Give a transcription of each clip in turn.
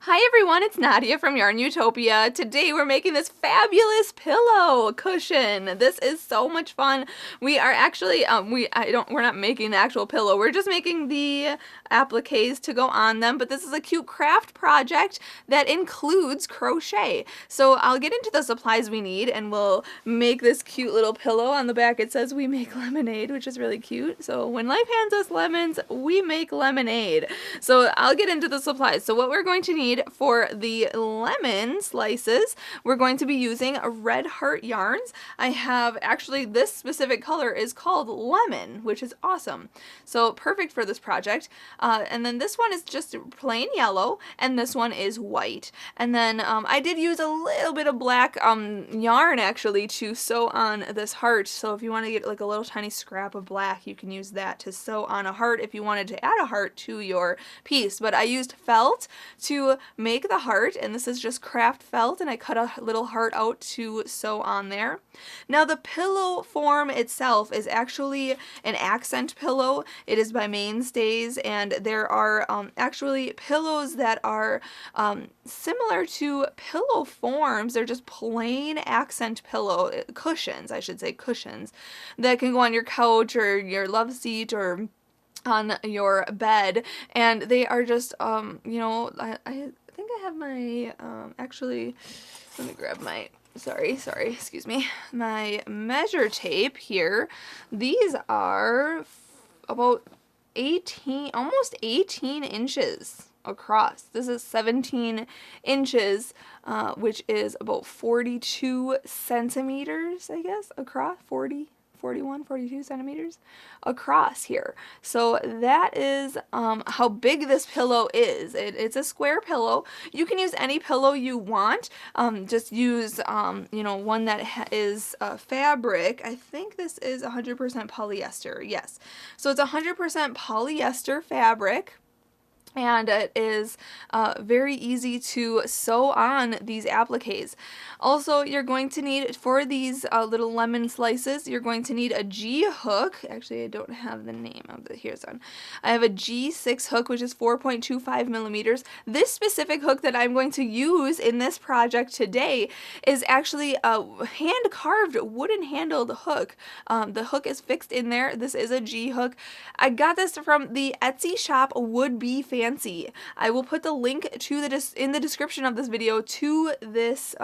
Hi everyone, it's Nadia from YARNutopia. Today we're making this fabulous pillow cushion. This is so much fun. We are actually we're not making the actual pillow. We're just making the appliques to go on them, but this is a cute craft project that includes crochet. So I'll get into the supplies we need and we'll make this cute little pillow. On the back it says we make lemonade, which is really cute. So when life hands us lemons, we make lemonade. So I'll get into the supplies. So what we're going to need for the lemon slices, we're going to be using red heart yarns. I have actually this specific color is called lemon, which is awesome. So perfect for this project. And then this one is just plain yellow, and this one is white. And then I did use a little bit of black yarn actually to sew on this heart. So if you want to get like a little tiny scrap of black, you can use that to sew on a heart if you wanted to add a heart to your piece. But I used felt to make the heart, and this is just craft felt, and I cut a little heart out to sew on there. Now the pillow form itself is actually an accent pillow. It is by Mainstays, and there are actually pillows that are similar to pillow forms. They're just plain accent pillow cushions, I should say cushions, that can go on your couch or your love seat or on your bed, and they are just you know, I think I have my actually let me grab my sorry excuse me, my measure tape here. These are about 18, almost 18 inches across. This is 17 inches, which is about 42 centimeters, I guess, across. 41, 42 centimeters across here. So that is how big this pillow is. It's a square pillow. You can use any pillow you want. Just use, you know, one that is fabric. I think this is 100% polyester. Yes. So it's 100% polyester fabric. And it is very easy to sew on these appliques. Also, you're going to need, for these little lemon slices, you're going to need a G hook. Actually, I don't have the name of it. Here's one. I have a G6 hook, which is 4.25 millimeters. This specific hook that I'm going to use in this project today is actually a hand-carved wooden handled hook. The hook is fixed in there. This is a G hook. I got this from the Etsy shop Would Be Fancy. I will put the link to in the description of this video to this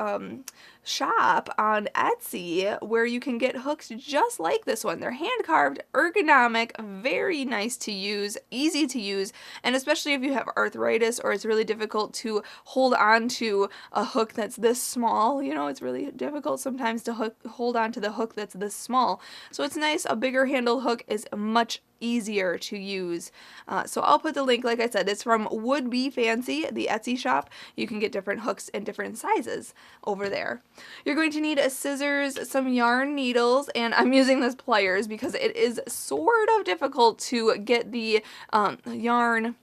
shop on Etsy, where you can get hooks just like this one. They're hand carved, ergonomic, very nice to use, easy to use, and especially if you have arthritis or it's really difficult to hold on to a hook that's this small. You know, it's really difficult sometimes to hold on to the hook that's this small. So it's nice. A bigger handle hook is much easier to use. So I'll put the link, like I said, it's from Would Be Fancy, the Etsy shop. You can get different hooks and different sizes over there. You're going to need a scissors, some yarn needles, and I'm using this pliers because it is sort of difficult to get the yarn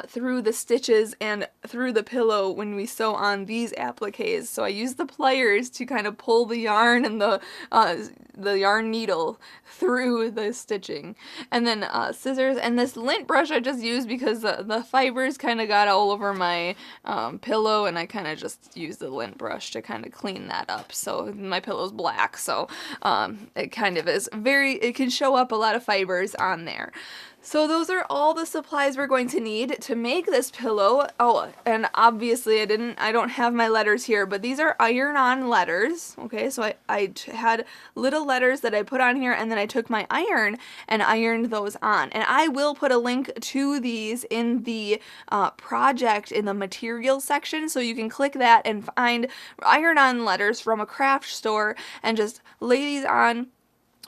through the stitches and through the pillow when we sew on these appliques. So I use the pliers to kind of pull the yarn and the yarn needle through the stitching. And then scissors, and this lint brush I just used because the fibers kind of got all over my pillow, and I kind of just used the lint brush to kind of clean that up. So my pillow's black, so it kind of is it can show up a lot of fibers on there. So those are all the supplies we're going to need to make this pillow. Oh, and obviously I don't have my letters here, but these are iron-on letters. Okay, so I had little letters that I put on here, and then I took my iron and ironed those on. And I will put a link to these in the project in the materials section, so you can click that and find iron-on letters from a craft store and just lay these on.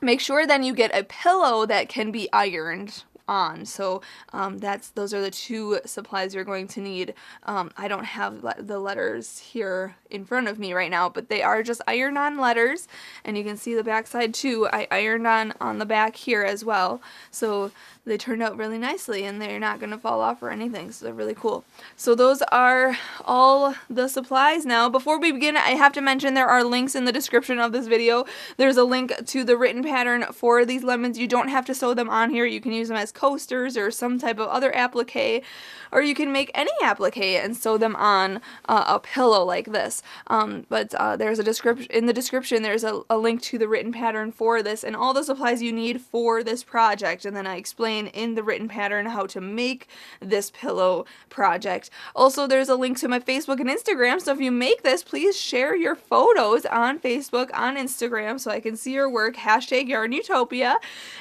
Make sure then you get a pillow that can be ironed on. So those are the two supplies you're going to need. I don't have the letters here in front of me right now, but they are just iron-on letters, and you can see the back side too. I ironed on the back here as well. So they turned out really nicely and they're not going to fall off or anything, so they're really cool. So those are all the supplies. Now before we begin, I have to mention there are links in the description of this video. There's a link to the written pattern for these lemons. You don't have to sew them on here. You can use them as coasters or some type of other applique, or you can make any applique and sew them on a pillow like this. There's a description in the description. There's a link to the written pattern for this and all the supplies you need for this project, and then I explain in the written pattern how to make this pillow project. Also, there's a link to my Facebook and Instagram, so if you make this, please share your photos on Facebook, on Instagram, so I can see your work, #YARNutopia.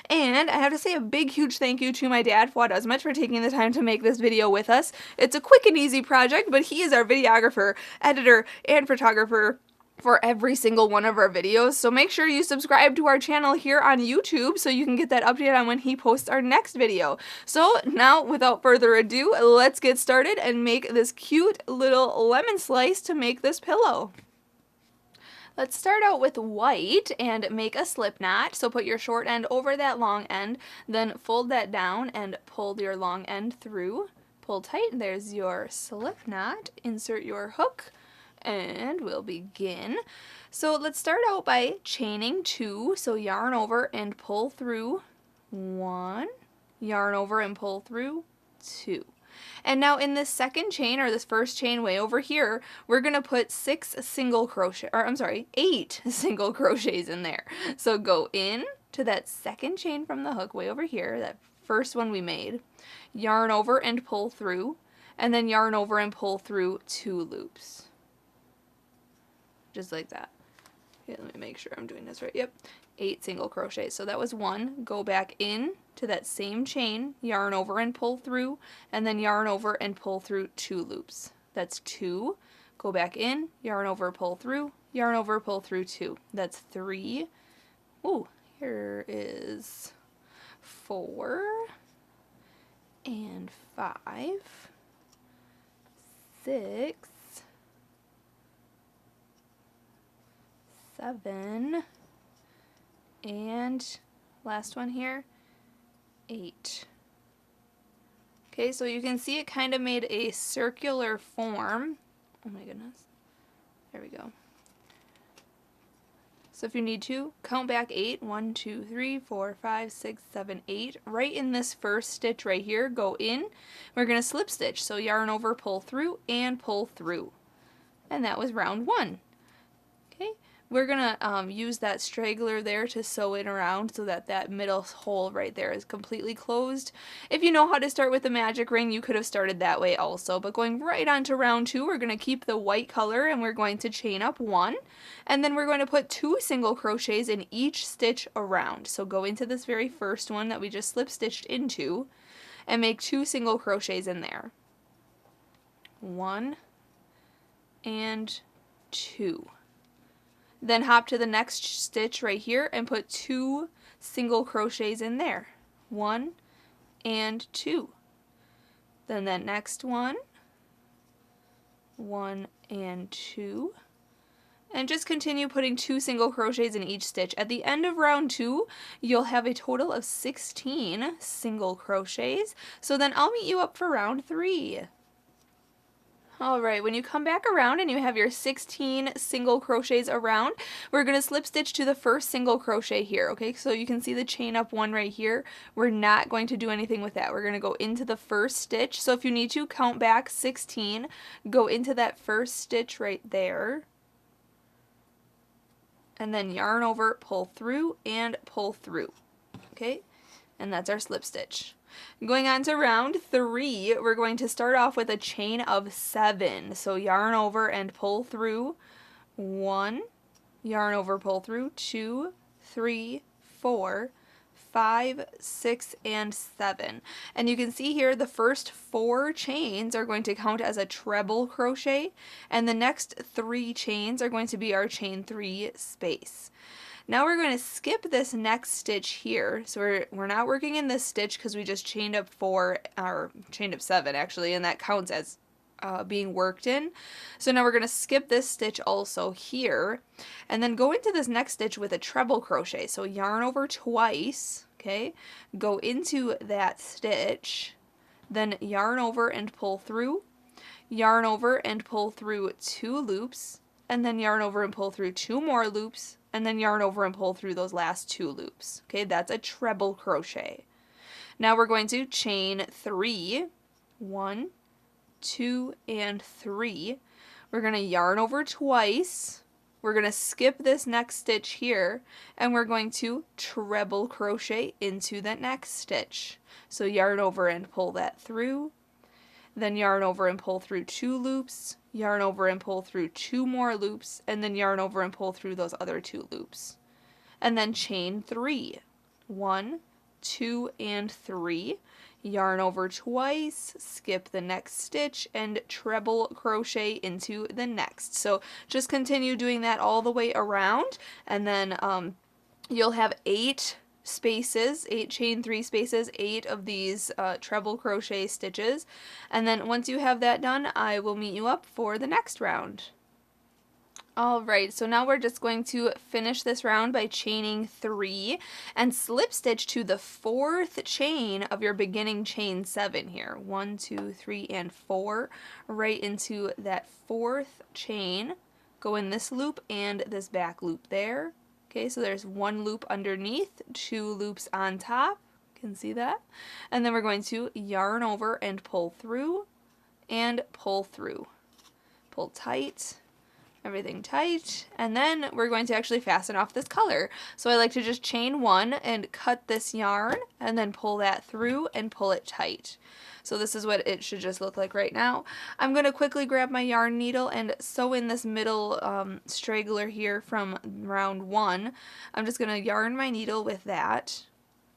And I have to say a big, huge thank you to my dad, Fuad, Azmat, for taking the time to make this video with us. It's a quick and easy project, but he is our videographer, editor, and photographer for every single one of our videos. So make sure you subscribe to our channel here on YouTube so you can get that update on when he posts our next video. So now, without further ado, let's get started and make this cute little lemon slice to make this pillow. Let's start out with white and make a slip knot. So put your short end over that long end, then fold that down and pull your long end through. Pull tight, there's your slip knot. Insert your hook, and we'll begin. So let's start out by chaining 2. So yarn over and pull through 1, yarn over and pull through 2. And now in this second chain, or this first chain way over here, we're going to put 8 single crochets in there. So go in to that second chain from the hook way over here, that first one we made, yarn over and pull through, and then yarn over and pull through 2 loops. Just like that. Okay, let me make sure I'm doing this right. Yep, 8 single crochets. So that was 1. Go back in to that same chain, yarn over and pull through, and then yarn over and pull through 2 loops. That's 2. Go back in, yarn over, pull through, yarn over, pull through 2. That's 3. Ooh, here is 4 and 5, 6, 7, and last one here, 8. Okay, so you can see it kind of made a circular form. Oh my goodness. There we go. So if you need to, count back 8. 1, 2, 3, 4, 5, 6, 7, 8. Right in this first stitch right here, go in. We're going to slip stitch. So yarn over, pull through, and pull through. And that was round 1. Okay. We're going to use that straggler there to sew it around so that that middle hole right there is completely closed. If you know how to start with the magic ring, you could have started that way also. But going right on to round 2, we're going to keep the white color and we're going to chain up 1. And then we're going to put 2 single crochets in each stitch around. So go into this very first one that we just slip stitched into and make 2 single crochets in there. 1 and 2. Then hop to the next stitch right here and put 2 single crochets in there. 1 and 2. Then that next one, 1 and 2. And just continue putting 2 single crochets in each stitch. At the end of round 2, you'll have a total of 16 single crochets. So then I'll meet you up for round 3. Alright, when you come back around and you have your 16 single crochets around, we're going to slip stitch to the first single crochet here, okay? So you can see the chain up 1 right here. We're not going to do anything with that. We're going to go into the first stitch. So if you need to, count back 16, go into that first stitch right there, and then yarn over, pull through, and pull through, okay? And that's our slip stitch. Going on to round 3, we're going to start off with a chain of 7. So yarn over and pull through 1, yarn over, pull through 2, 3, 4, 5, 6, and 7. And you can see here the first 4 chains are going to count as a treble crochet, and the next 3 chains are going to be our chain 3 space. Now we're going to skip this next stitch here. So we're not working in this stitch because we just chained up 4, or chained up 7 actually, and that counts as being worked in. So now we're going to skip this stitch also here, and then go into this next stitch with a treble crochet. So yarn over twice, Okay, go into that stitch, then yarn over and pull through, yarn over and pull through 2 loops, and then yarn over and pull through 2 more loops, and then yarn over and pull through those last 2 loops. Okay, that's a treble crochet. Now we're going to chain 3, 1, 2, and 3. We're going to yarn over twice. We're going to skip this next stitch here, and we're going to treble crochet into the next stitch. So yarn over and pull that through, then yarn over and pull through 2 loops, yarn over and pull through 2 more loops, and then yarn over and pull through those other 2 loops. And then chain 3, 1, 2, and 3. Yarn over twice, skip the next stitch, and treble crochet into the next. So just continue doing that all the way around, and then you'll have 8 spaces, 8 chain 3 spaces, 8 of these treble crochet stitches. And then once you have that done, I will meet you up for the next round. Alright, so now we're just going to finish this round by chaining 3 and slip stitch to the 4th chain of your beginning chain 7 here. 1, 2, 3, and 4, right into that 4th chain. Go in this loop and this back loop there. Okay, so there's 1 loop underneath, 2 loops on top. You can see that. And then we're going to yarn over and pull through and pull through. Pull tight. Everything tight, and then we're going to actually fasten off this color. So I like to just chain 1 and cut this yarn and then pull that through and pull it tight. So this is what it should just look like right now. I'm going to quickly grab my yarn needle and sew in this middle straggler here from round 1. I'm just going to yarn my needle with that.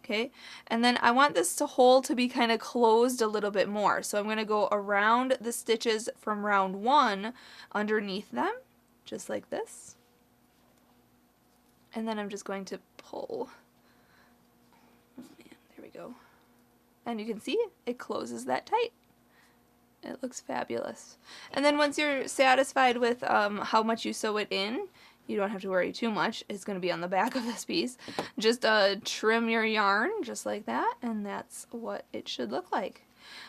Okay, and then I want this hole to be kind of closed a little bit more. So I'm going to go around the stitches from round 1 underneath them, just like this. And then I'm just going to pull. Oh man, there we go. And you can see it closes that tight. It looks fabulous. And then once you're satisfied with how much you sew it in, you don't have to worry too much. It's going to be on the back of this piece. Just trim your yarn just like that, and that's what it should look like.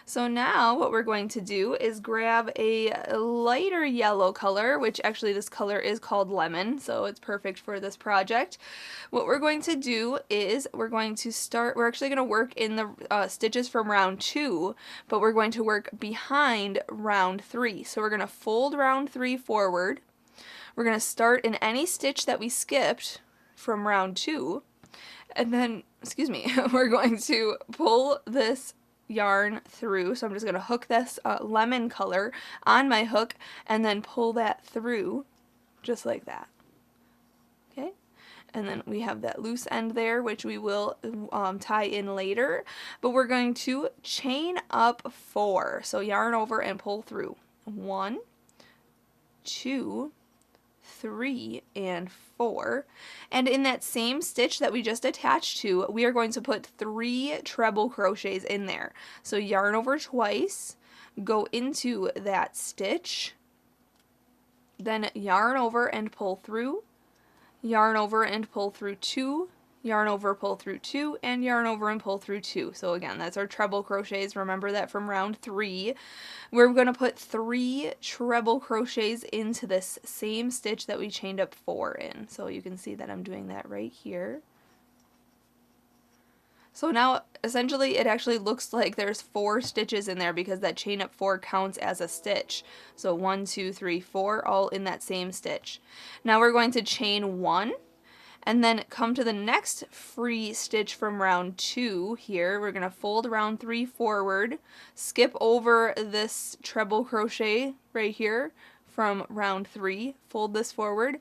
So now what we're going to do is grab a lighter yellow color, which actually this color is called lemon, so it's perfect for this project. What we're going to do is we're actually going to work in the stitches from round 2, but we're going to work behind round 3. So we're going to fold round 3 forward. We're going to start in any stitch that we skipped from round 2, and then, we're going to pull this yarn through. So I'm just going to hook this lemon color on my hook and then pull that through just like that. Okay, and then we have that loose end there, which we will tie in later, but we're going to chain up 4. So yarn over and pull through. 1, 2, 3, and 4, and in that same stitch that we just attached to, we are going to put 3 treble crochets in there. So yarn over twice, go into that stitch, then yarn over and pull through, yarn over and pull through 2, yarn over, pull through 2, and yarn over and pull through 2. So again, that's our treble crochets. Remember that from round 3. We're going to put 3 treble crochets into this same stitch that we chained up 4 in. So you can see that I'm doing that right here. So now essentially it actually looks like there's 4 stitches in there because that chain up 4 counts as a stitch. So 1, 2, 3, 4 all in that same stitch. Now we're going to chain 1. And then come to the next free stitch from round 2 here. We're going to fold round 3 forward, skip over this treble crochet right here from round 3, fold this forward.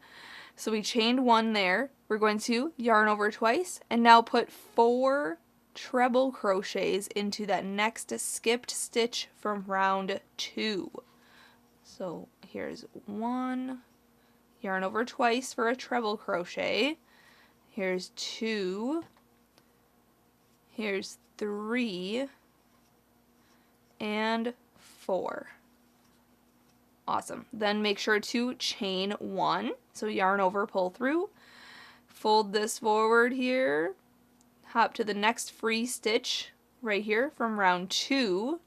So we chained 1 there. We're going to yarn over twice and now put 4 treble crochets into that next skipped stitch from round 2. So here's 1, yarn over twice for a treble crochet. Here's 2, here's 3, and 4. Awesome. Then make sure to chain 1. So yarn over, pull through, fold this forward here, hop to the next free stitch right here from round 2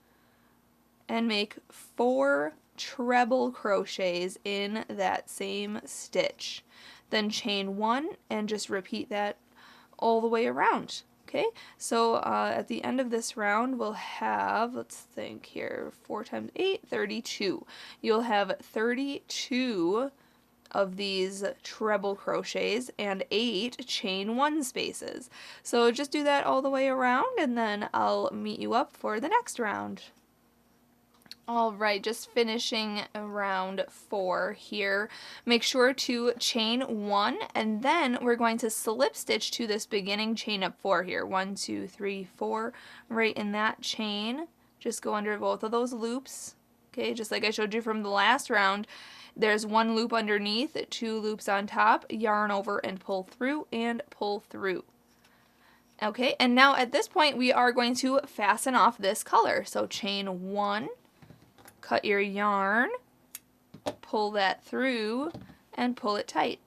and make 4 treble crochets in that same stitch. Then chain 1 and just repeat that all the way around. Okay, so at the end of this round we'll have, let's think here, 4 times 8, 32. You'll have 32 of these treble crochets and 8 chain 1 spaces. So just do that all the way around and then I'll meet you up for the next round. Alright, just finishing round 4 here. Make sure to chain 1 and then we're going to slip stitch to this beginning chain of 4 here. 1, 2, 3, 4. Right in that chain. Just go under both of those loops. Okay, just like I showed you from the last round. There's 1 loop underneath, 2 loops on top, yarn over and pull through and pull through. Okay, and now at this point we are going to fasten off this color. So chain 1. Cut your yarn, pull that through, and pull it tight.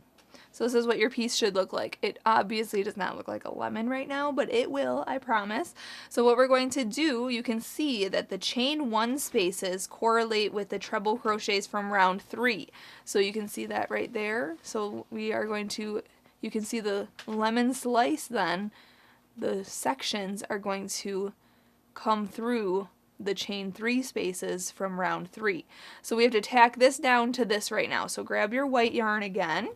So this is what your piece should look like. It obviously does not look like a lemon right now, but it will, I promise. So what we're going to do, you can see that the chain 1 spaces correlate with the treble crochets from round 3. So you can see that right there. So we are going to, you can see the lemon slice then, the sections are going to come through the chain 3 spaces from round 3. So we have to tack this down to this right now. So grab your white yarn again.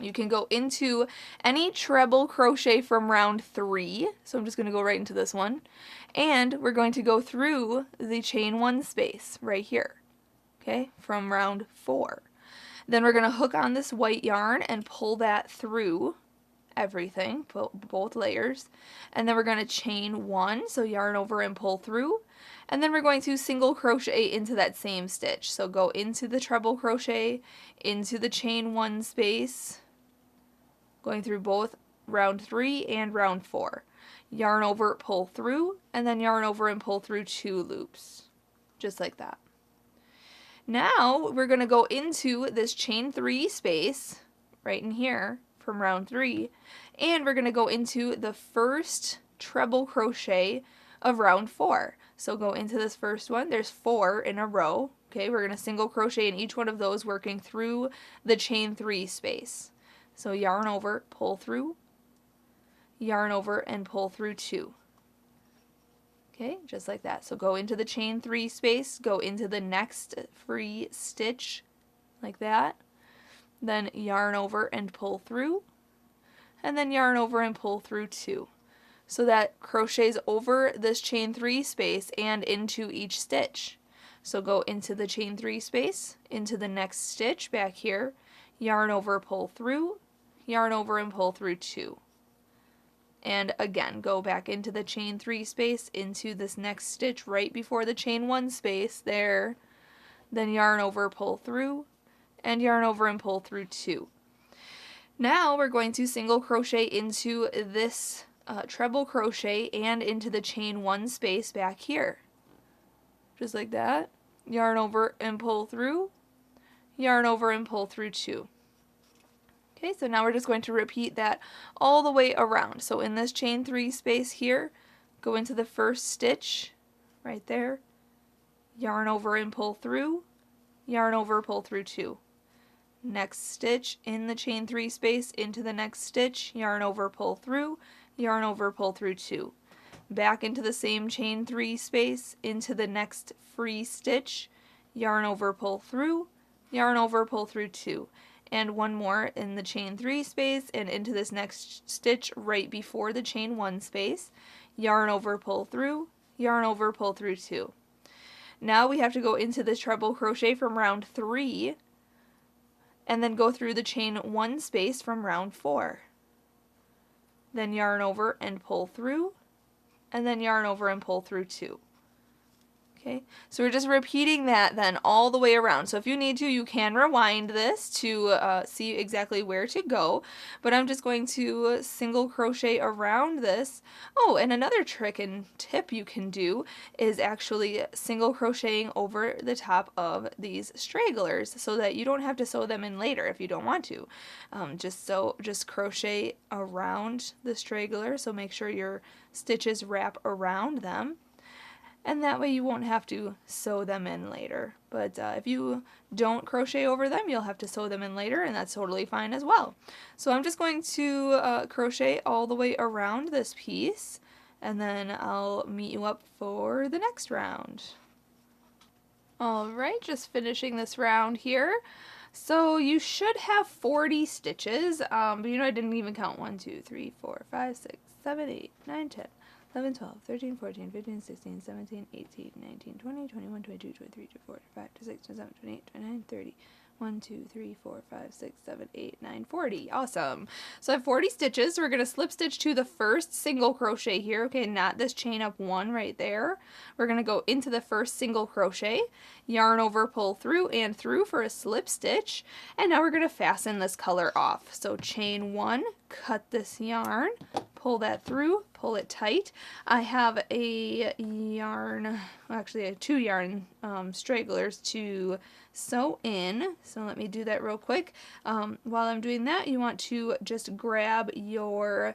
You can go into any treble crochet from round 3. So I'm just going to go right into this one. And we're going to go through the chain 1 space right here. Okay, from round 4. Then we're going to hook on this white yarn and pull that through everything, both layers, and then we're going to chain 1, so yarn over and pull through, and then we're going to single crochet into that same stitch. So go into the treble crochet, into the chain 1 space, going through both round 3 and round 4. Yarn over, pull through, and then yarn over and pull through 2 loops, just like that. Now we're going to go into this chain 3 space right in here from round 3, and we're going to go into the first treble crochet of round 4. So go into this first one, there's 4 in a row. Okay, we're going to single crochet in each one of those, working through the chain 3 space. So yarn over, pull through, yarn over and pull through 2. Okay, just like that. So go into the chain 3 space, go into the next free stitch like that. Then yarn over and pull through, and then yarn over and pull through 2. So that crochets over this chain 3 space and into each stitch. So go into the chain 3 space, into the next stitch back here, yarn over, pull through, yarn over and pull through 2. And again, go back into the chain 3 space, into this next stitch right before the chain 1 space there, then yarn over, pull through, and yarn over and pull through 2. Now we're going to single crochet into this treble crochet and into the chain 1 space back here. Just like that. Yarn over and pull through, yarn over and pull through 2. Okay, so now we're just going to repeat that all the way around. So in this chain 3 space here, go into the first stitch right there, yarn over and pull through, yarn over, pull through 2. Next stitch in the chain 3 space, into the next stitch, yarn over, pull through, yarn over, pull through 2. Back into the same chain 3 space, into the next free stitch, yarn over, pull through, yarn over, pull through 2. And one more in the chain 3 space and into this next stitch right before the chain 1 space, yarn over, pull through, yarn over, pull through 2. Now we have to go into this treble crochet from round 3 and then go through the chain 1 space from round 4. Then yarn over and pull through, and then yarn over and pull through 2. Okay, so we're just repeating that then all the way around. So if you need to, you can rewind this to see exactly where to go. But I'm just going to single crochet around this. Oh, and another trick and tip you can do is actually single crocheting over the top of these stragglers so that you don't have to sew them in later if you don't want to. Just crochet around the straggler, so make sure your stitches wrap around them. And that way you won't have to sew them in later. But if you don't crochet over them, you'll have to sew them in later, and that's totally fine as well. So I'm just going to crochet all the way around this piece, and then I'll meet you up for the next round. Alright, just finishing this round here. So you should have 40 stitches, but you know I didn't even count 1, 2, 3, 4, 5, 6, 7, 8, 9, 10. 11, 12, 13, 14, 15, 16, 17, 18, 19, 20, 21, 22, 23, 24, 25, 26, 27, 28, 29, 30. 1, 2, 3, 4, 5, 6, 7, 8, 9, 40. Awesome. So I have 40 stitches. We're going to slip stitch to the first single crochet here. Okay, not this chain up one right there. We're going to go into the first single crochet, yarn over, pull through and through for a slip stitch. And now we're going to fasten this color off. So chain one, cut this yarn, pull that through, pull it tight. I have a yarn, actually I have 2 yarn stragglers to sew in, so let me do that real quick. While I'm doing that, you want to just grab your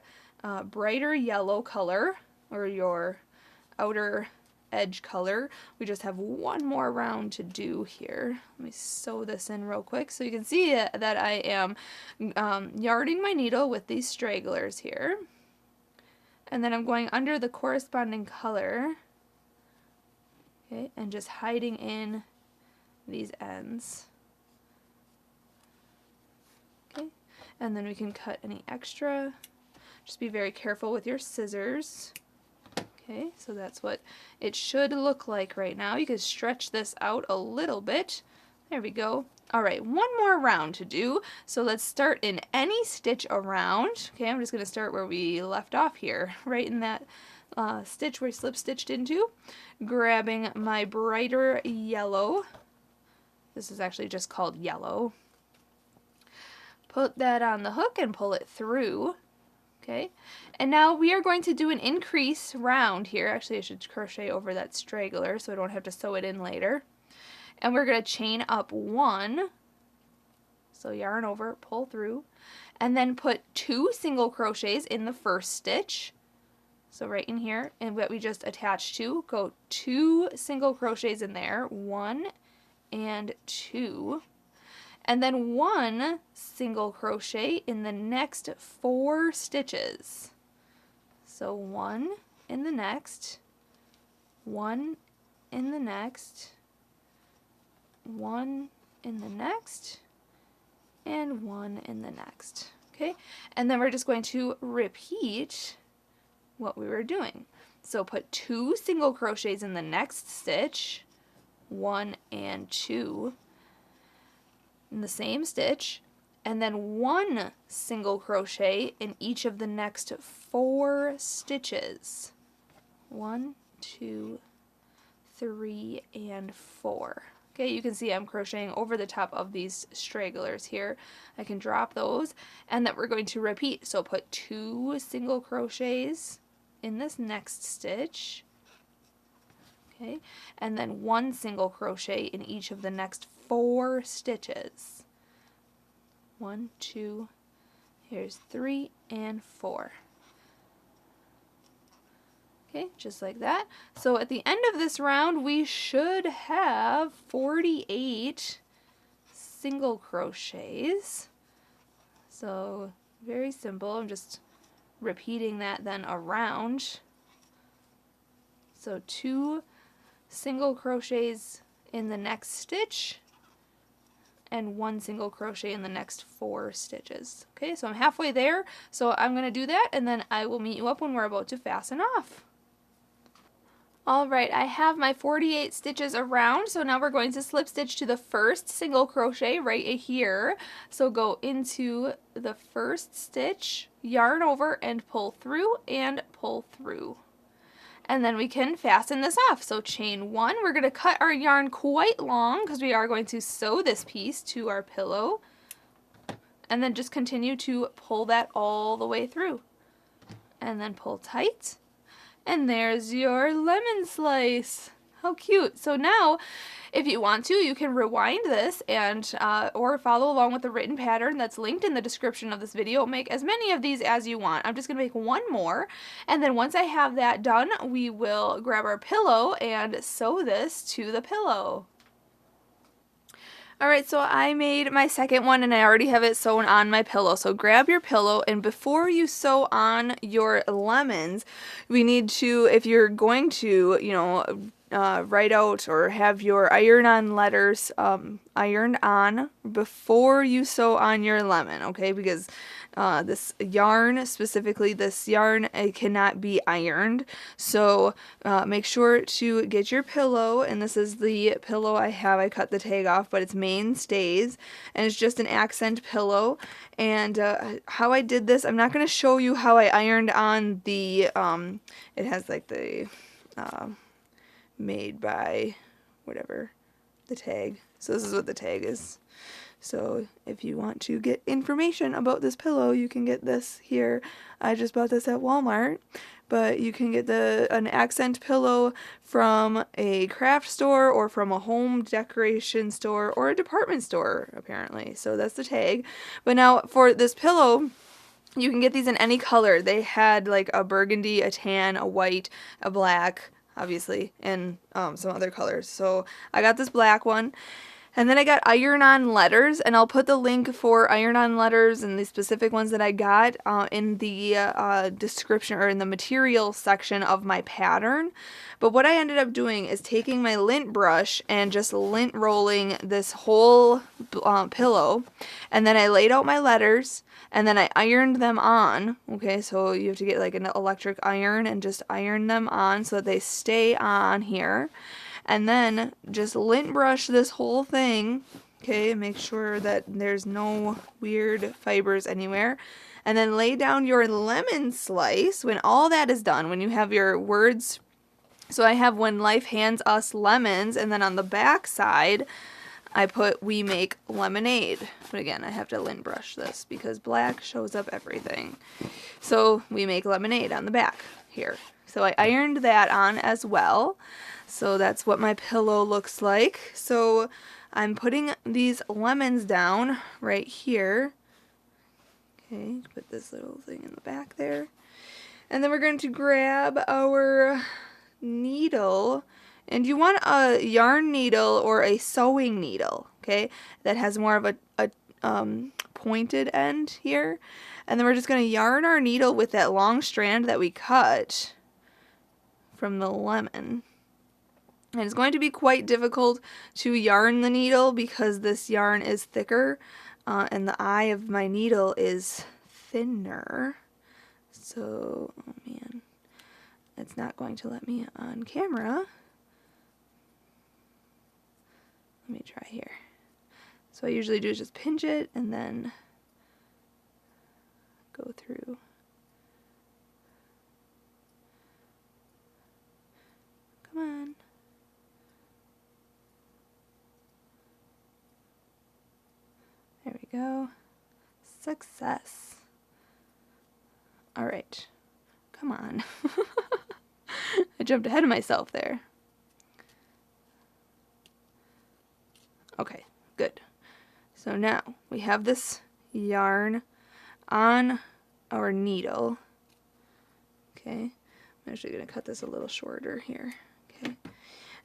brighter yellow color, or your outer edge color. We just have one more round to do here. Let me sew this in real quick so you can see that I am yarding my needle with these stragglers here. And then I'm going under the corresponding color, okay, and just hiding in these ends. Okay, and then we can cut any extra. Just be very careful with your scissors. Okay, so that's what it should look like right now. You can stretch this out a little bit. There we go. Alright, one more round to do. So let's start in any stitch around. Okay, I'm just going to start where we left off here, right in that stitch we slip stitched into. Grabbing my brighter yellow. This is actually just called yellow. Put that on the hook and pull it through. Okay, and now we are going to do an increase round here. Actually, I should crochet over that straggler so I don't have to sew it in later. And we're going to chain up 1, so yarn over, pull through, and then put 2 single crochets in the first stitch. So right in here, and what we just attached to, go 2 single crochets in there, 1 and 2, and then 1 single crochet in the next 4 stitches. So 1 in the next, 1 in the next, 1 in the next, and 1 in the next. Okay, and then we're just going to repeat what we were doing. So put 2 single crochets in the next stitch, 1 and 2 in the same stitch, and then 1 single crochet in each of the next 4 stitches. 1, 2, 3, and 4. Okay, you can see I'm crocheting over the top of these stragglers here. I can drop those, and then we're going to repeat. So put 2 single crochets in this next stitch, okay, and then 1 single crochet in each of the next 4 stitches. 1, 2, here's 3 and 4. Okay, just like that. So at the end of this round, we should have 48 single crochets. So very simple. I'm just repeating that then around. So 2 single crochets in the next stitch and 1 single crochet in the next 4 stitches. Okay, so I'm halfway there. So I'm going to do that, and then I will meet you up when we're about to fasten off. Alright, I have my 48 stitches around, so now we're going to slip stitch to the first single crochet right here. So go into the first stitch, yarn over and pull through and pull through. And then we can fasten this off. So chain 1, we're going to cut our yarn quite long because we are going to sew this piece to our pillow. And then just continue to pull that all the way through. And then pull tight. And there's your lemon slice. How cute. So now, if you want to, you can rewind this and or follow along with the written pattern that's linked in the description of this video. Make as many of these as you want. I'm just going to make one more, and then once I have that done, we will grab our pillow and sew this to the pillow. Alright, so I made my second one and I already have it sewn on my pillow. So grab your pillow, and before you sew on your lemons, we need to, if you're going to, you know, write out or have your iron-on letters ironed on before you sew on your lemon, okay? Because this yarn, specifically this yarn, it cannot be ironed. So make sure to get your pillow, and this is the pillow I have. I cut the tag off, but it's Mainstays, and it's just an accent pillow. And how I did this, I'm not going to show you how I ironed on the, it has like the made by whatever, the tag. So this is what the tag is. So if you want to get information about this pillow, you can get this here. I just bought this at Walmart, but you can get an accent pillow from a craft store or from a home decoration store or a department store, apparently. So that's the tag. But now for this pillow, you can get these in any color. They had like a burgundy, a tan, a white, a black, obviously, and some other colors. So I got this black one, and then I got iron-on letters, and I'll put the link for iron-on letters and the specific ones that I got in the description or in the material section of my pattern. But what I ended up doing is taking my lint brush and just lint rolling this whole pillow, and then I laid out my letters, and then I ironed them on. Okay, so you have to get like an electric iron and just iron them on so that they stay on here. And then just lint brush this whole thing, okay, make sure that there's no weird fibers anywhere. And then lay down your lemon slice when all that is done, when you have your words. So I have when life hands us lemons, and then on the back side I put we make lemonade. But again, I have to lint brush this because black shows up everything. So we make lemonade on the back here. So I ironed that on as well. So that's what my pillow looks like. So I'm putting these lemons down right here. Okay, put this little thing in the back there. And then we're going to grab our needle. And you want a yarn needle or a sewing needle, okay, that has more of a pointed end here. And then we're just going to yarn our needle with that long strand that we cut from the lemon. And it's going to be quite difficult to yarn the needle because this yarn is thicker and the eye of my needle is thinner. So, oh man, it's not going to let me on camera. Let me try here. So I usually do is just pinch it and then go through. Come on. There we go. Success. All right. Come on. I jumped ahead of myself there. Okay, good. So now we have this yarn on our needle. Okay, I'm actually going to cut this a little shorter here. Okay,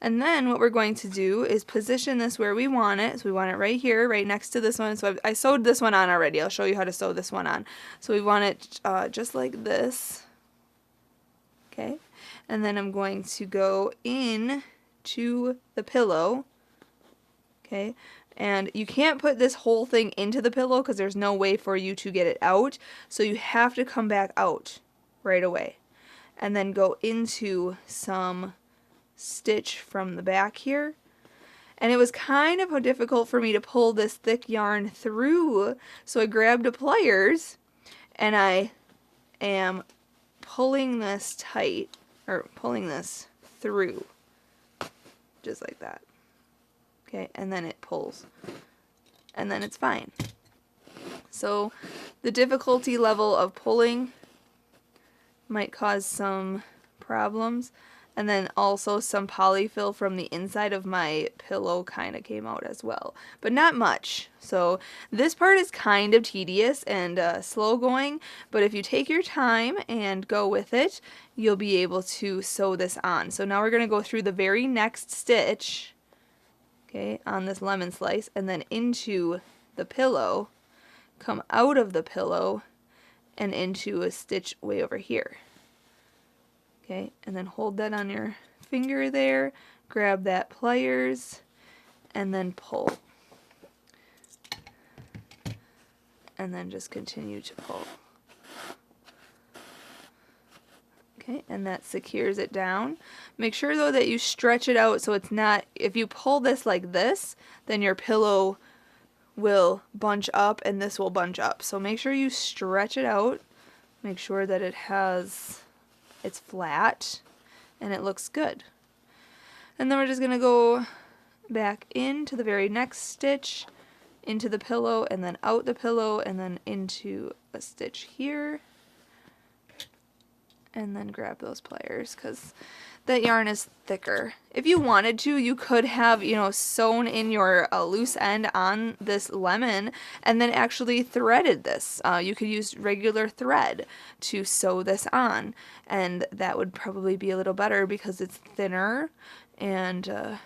and then what we're going to do is position this where we want it. So we want it right here, right next to this one. So I sewed this one on already. I'll show you how to sew this one on. So we want it just like this. Okay, and then I'm going to go in to the pillow. Okay, and you can't put this whole thing into the pillow because there's no way for you to get it out. So you have to come back out right away and then go into some stitch from the back here. And it was kind of difficult for me to pull this thick yarn through, so I grabbed a pliers and I am pulling this tight. or pulling this through, just like that. Okay, and then it pulls, and then it's fine. So the difficulty level of pulling might cause some problems, and then also some polyfill from the inside of my pillow kind of came out as well, but not much. So this part is kind of tedious and slow going, but if you take your time and go with it, you'll be able to sew this on. So now we're going to go through the very next stitch, okay, on this lemon slice, and then into the pillow, come out of the pillow, and into a stitch way over here. Okay, and then hold that on your finger there, grab that pliers, and then pull. And then just continue to pull. Okay, and that secures it down. Make sure though that you stretch it out so it's not, if you pull this like this, then your pillow will bunch up and this will bunch up. So make sure you stretch it out. Make sure that it's flat and it looks good. And then we're just going to go back into the very next stitch, into the pillow, and then out the pillow, and then into a stitch here. And then grab those pliers because that yarn is thicker. If you wanted to, you could have, sewn in your loose end on this lemon and then actually threaded this. You could use regular thread to sew this on, and that would probably be a little better because it's thinner and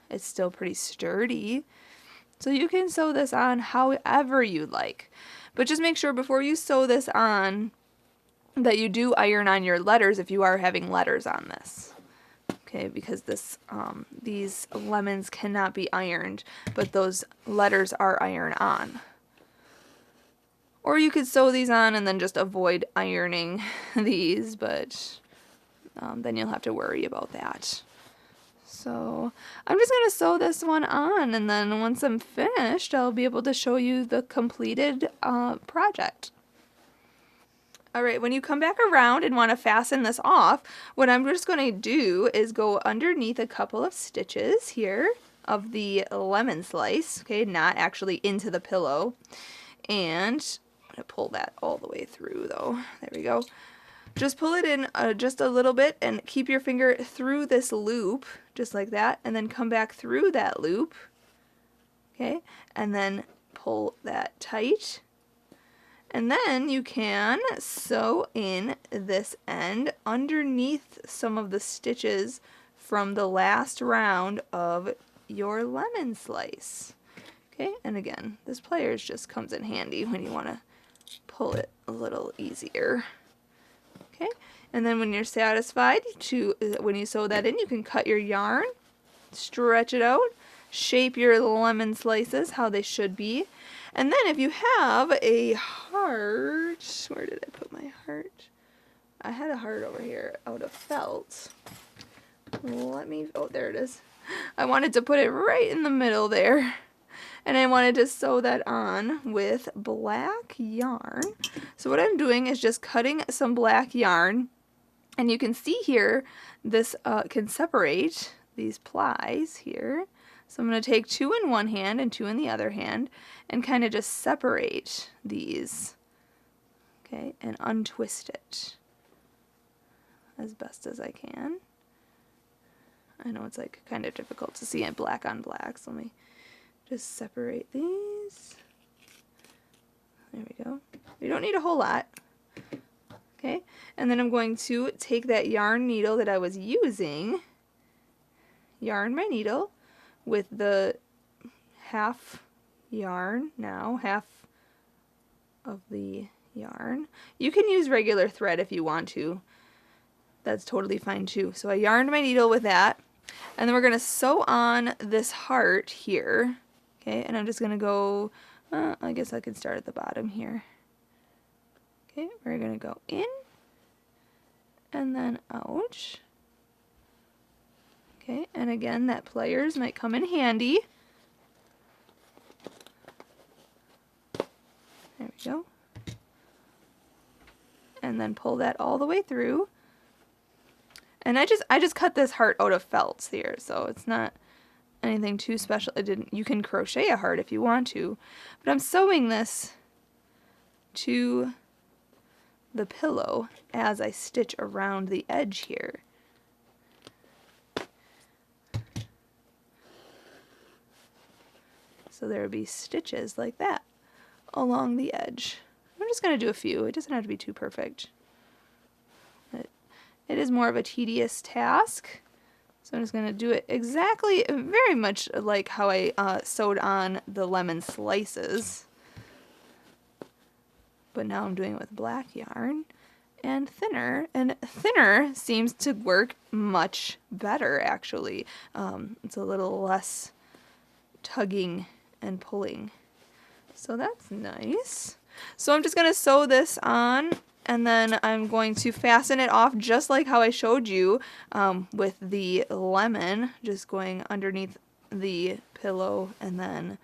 it's still pretty sturdy. So you can sew this on however you like. But just make sure before you sew this on that you do iron on your letters if you are having letters on this. Okay, because these lemons cannot be ironed, but those letters are iron on. Or you could sew these on and then just avoid ironing these, but then you'll have to worry about that. So I'm just going to sew this one on, and then once I'm finished, I'll be able to show you the completed project. Alright, when you come back around and want to fasten this off, what I'm just going to do is go underneath a couple of stitches here of the lemon slice, okay, not actually into the pillow, and I'm going to pull that all the way through though. There we go. Just pull it in just a little bit and keep your finger through this loop, just like that, and then come back through that loop, okay, and then pull that tight. And then you can sew in this end underneath some of the stitches from the last round of your lemon slice. Okay, and again, this pliers just comes in handy when you want to pull it a little easier. Okay, and then when you're satisfied, when you sew that in, you can cut your yarn, stretch it out, shape your lemon slices how they should be. And then if you have a heart, where did I put my heart? I had a heart over here out of felt. Oh, there it is. I wanted to put it right in the middle there. And I wanted to sew that on with black yarn. So what I'm doing is just cutting some black yarn. And you can see here, this can separate these plies here. So I'm going to take 2 in one hand and 2 in the other hand and kind of just separate these, okay, and untwist it as best as I can. I know it's like kind of difficult to see it black on black, so let me just separate these. There we go. You don't need a whole lot. Okay, and then I'm going to take that yarn needle that I was using, yarn my needle with the half yarn now, half of the yarn. You can use regular thread if you want to. That's totally fine too. So I yarned my needle with that, and then we're going to sew on this heart here. Okay, and I'm just going to go, I guess I could start at the bottom here. Okay, we're going to go in and then out. Okay, and again, that pliers might come in handy. There we go. And then pull that all the way through. And I just cut this heart out of felt here, so it's not anything too special. You can crochet a heart if you want to, but I'm sewing this to the pillow as I stitch around the edge here. So there would be stitches like that along the edge. I'm just going to do a few. It doesn't have to be too perfect. It is more of a tedious task. So I'm just going to do it exactly, very much like how I sewed on the lemon slices. But now I'm doing it with black yarn and thinner seems to work much better, actually. It's a little less tugging and pulling. So that's nice. So I'm just going to sew this on, and then I'm going to fasten it off just like how I showed you with the lemon, just going underneath the pillow and then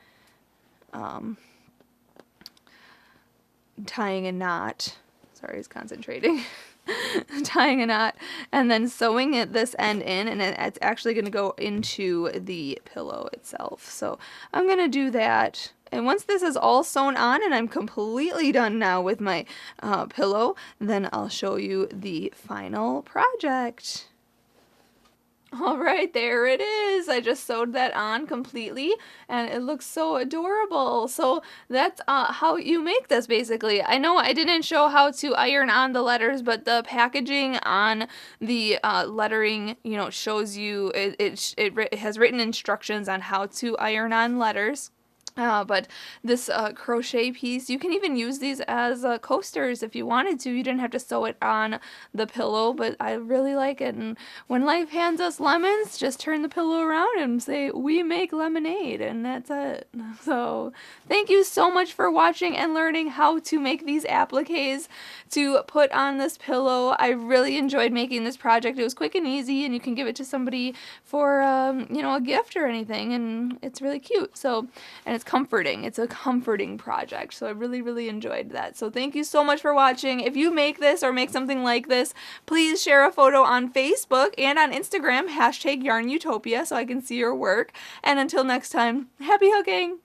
tying a knot. Sorry, I was concentrating. Tying a knot and then sewing this end in, and it's actually going to go into the pillow itself. So I'm going to do that. And once this is all sewn on and I'm completely done now with my pillow, then I'll show you the final project. Alright, there it is. I just sewed that on completely and it looks so adorable. So that's how you make this, basically. I know I didn't show how to iron on the letters, but the packaging on the lettering, you know, shows you, it has written instructions on how to iron on letters. But this crochet piece, you can even use these as coasters if you wanted to. You didn't have to sew it on the pillow, but I really like it. And when life hands us lemons, just turn the pillow around and say, "We make lemonade," and that's it. So thank you so much for watching and learning how to make these appliques to put on this pillow. I really enjoyed making this project. It was quick and easy, and you can give it to somebody for, you know, a gift or anything, and it's really cute. So, and it's comforting. It's a comforting project, so I really, really enjoyed that. So thank you so much for watching. If you make this or make something like this, please share a photo on Facebook and on Instagram, #YARNutopia, so I can see your work. And until next time, happy hooking!